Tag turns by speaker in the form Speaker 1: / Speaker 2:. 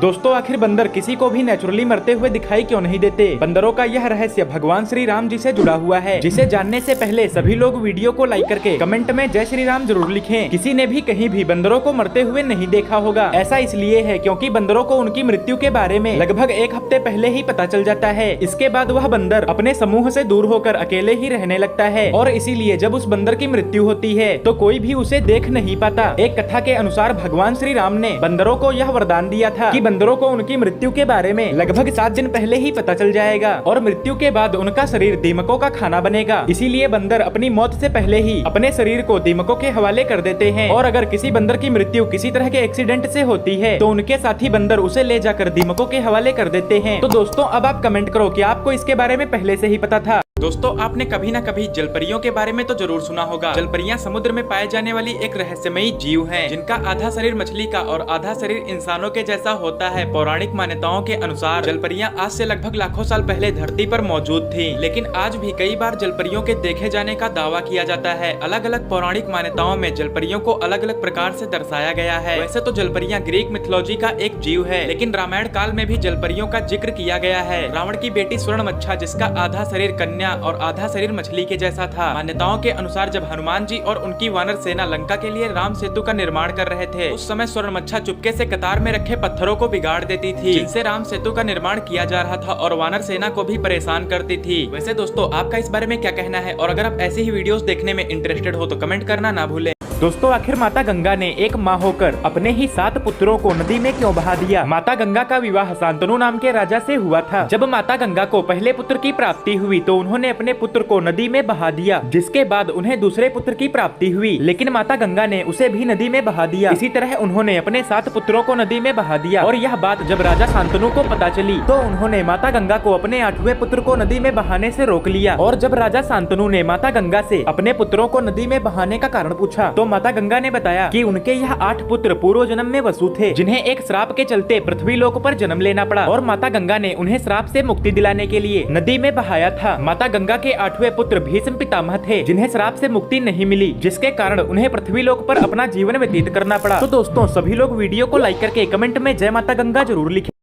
Speaker 1: दोस्तों आखिर बंदर किसी को भी नेचुरली मरते हुए दिखाई क्यों नहीं देते? बंदरों का यह रहस्य भगवान श्री राम जी से जुड़ा हुआ है, जिसे जानने से पहले सभी लोग वीडियो को लाइक करके कमेंट में जय श्री राम जरूर लिखें। किसी ने भी कहीं भी बंदरों को मरते हुए नहीं देखा होगा। ऐसा इसलिए है क्योंकि बंदरों को उनकी मृत्यु के बारे में लगभग एक हफ्ते पहले ही पता चल जाता है। इसके बाद वह बंदर अपने समूह से दूर होकर अकेले ही रहने लगता है और इसीलिए जब उस बंदर की मृत्यु होती है तो कोई भी उसे देख नहीं पाता। एक कथा के अनुसार भगवान श्री राम ने बंदरों को यह वरदान दिया था कि बंदरों को उनकी मृत्यु के बारे में लगभग 7 दिन पहले ही पता चल जाएगा और मृत्यु के बाद उनका शरीर दीमकों का खाना बनेगा। इसीलिए बंदर अपनी मौत से पहले ही अपने शरीर को दीमकों के हवाले कर देते हैं और अगर किसी बंदर की मृत्यु किसी तरह के एक्सीडेंट से होती है तो उनके साथी बंदर उसे ले जाकर दीमकों के हवाले कर देते हैं। तो दोस्तों अब आप कमेंट करो कि आपको इसके बारे में पहले से ही पता था। दोस्तों आपने कभी न कभी जलपरियों के बारे में तो जरूर सुना होगा। जलपरियां समुद्र में पाए जाने वाली एक रहस्यमयी जीव हैं, जिनका आधा शरीर मछली का और आधा शरीर इंसानों के जैसा होता है। पौराणिक मान्यताओं के अनुसार जलपरियां आज से लगभग लाखों साल पहले धरती पर मौजूद थीं, लेकिन आज भी कई बार जलपरियों के देखे जाने का दावा किया जाता है। अलग अलग पौराणिक मान्यताओं में जलपरियों को अलग अलग प्रकार से दर्शाया गया है। वैसे तो जलपरियां ग्रीक मिथोलॉजी का एक जीव है, लेकिन रामायण काल में भी जलपरियों का जिक्र किया गया है। रावण की बेटी स्वर्णमच्छा, जिसका आधा शरीर कन्या और आधा शरीर मछली के जैसा था। मान्यताओं के अनुसार जब हनुमान जी और उनकी वानर सेना लंका के लिए राम सेतु का निर्माण कर रहे थे, उस समय स्वर्णमच्छा चुपके से कतार में रखे पत्थरों को बिगाड़ देती थी, जिनसे राम सेतु का निर्माण किया जा रहा था और वानर सेना को भी परेशान करती थी। वैसे दोस्तों आपका इस बारे में क्या कहना है और अगर आप ऐसी ही वीडियोस देखने में इंटरेस्टेड हो तो कमेंट करना ना भूलें। दोस्तों आखिर माता गंगा ने एक माँ होकर अपने ही 7 पुत्रों को नदी में क्यों बहा दिया? माता गंगा का विवाह शांतनु नाम के राजा से हुआ था। जब माता गंगा को पहले पुत्र की प्राप्ति हुई तो उन्होंने अपने पुत्र को नदी में बहा दिया, जिसके बाद उन्हें दूसरे पुत्र की प्राप्ति हुई, लेकिन माता गंगा ने उसे भी नदी में बहा दिया। इसी तरह उन्होंने अपने 7 पुत्रों को नदी में बहा दिया और यह बात जब राजा शांतनु को पता चली तो उन्होंने माता गंगा को अपने 8वें पुत्र को नदी में बहाने से रोक लिया। और जब राजा शांतनु ने माता गंगा से अपने पुत्रों को नदी में बहाने का कारण पूछा तो माता गंगा ने बताया कि उनके यह 8 पुत्र पूर्व जन्म में वसु थे, जिन्हें एक श्राप के चलते पृथ्वी लोक पर जन्म लेना पड़ा और माता गंगा ने उन्हें श्राप से मुक्ति दिलाने के लिए नदी में बहाया था। माता गंगा के 8वें पुत्र भीष्म पितामह थे, जिन्हें श्राप से मुक्ति नहीं मिली, जिसके कारण उन्हें पृथ्वी लोक पर अपना जीवन व्यतीत करना पड़ा। तो दोस्तों सभी लोग वीडियो को लाइक करके कमेंट में जय माता गंगा जरूर लिखें।